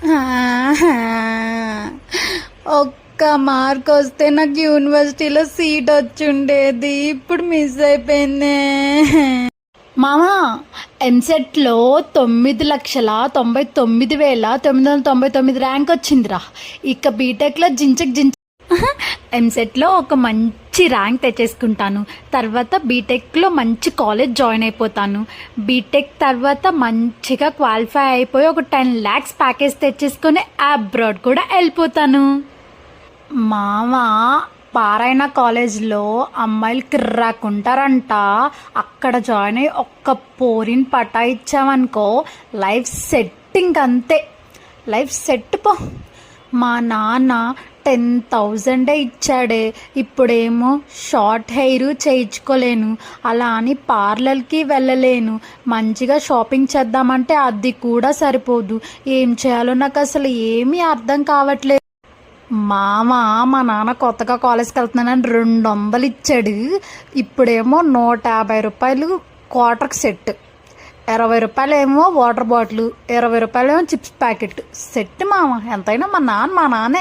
ఆహా. ఒక్క మార్క్ వస్తే నాకు యూనివర్సిటీలో సీట్ వచ్చుండేది, ఇప్పుడు మిస్ అయిపోయింది. మామా, ఎంసెట్లో 9,99,999 ర్యాంక్ వచ్చిందిరా. ఇక బీటెక్లో జించక్ జించ. ఎంసెట్లో ఒక మంచి ర్యాంక్ తెచ్చేసుకుంటాను. తర్వాత బీటెక్లో మంచి కాలేజ్ జాయిన్ అయిపోతాను. బీటెక్ తర్వాత మంచిగా క్వాలిఫై అయిపోయి ఒక 10 lakhs ప్యాకేజ్ తెచ్చేసుకొని అబ్రాడ్ కూడా వెళ్ళిపోతాను. మామ, పారాయణ కాలేజ్లో అమ్మాయిలు కిర్రాకుంటారంట. అక్కడ జాయిన్ అయ్యి ఒక్క పోరిని పటాయిచ్చామనుకో, లైఫ్ సెట్టింగ్ అంతే. లైఫ్ సెట్ పో. మా నాన్న 10,000 ఇచ్చాడే. ఇప్పుడేమో షార్ట్ హెయిర్ చేయించుకోలేను, అలా అని పార్లర్కి వెళ్ళలేను. మంచిగా షాపింగ్ చేద్దామంటే అది కూడా సరిపోదు. ఏం చేయాలో నాకు అసలు ఏమీ అర్థం కావట్లేదు. మామ, మా నాన్న కొత్తగా కాలేజ్కి వెళ్తున్నానని 200 ఇచ్చాడు. ఇప్పుడేమో 150 రూపాయలు క్వార్టర్కి సెట్, 20 రూపాయలు ఏమో వాటర్ బాటిల్, 20 రూపాయలు ఏమో చిప్స్ ప్యాకెట్ సెట్. మామ, ఎంతైనా మా నాన్నే.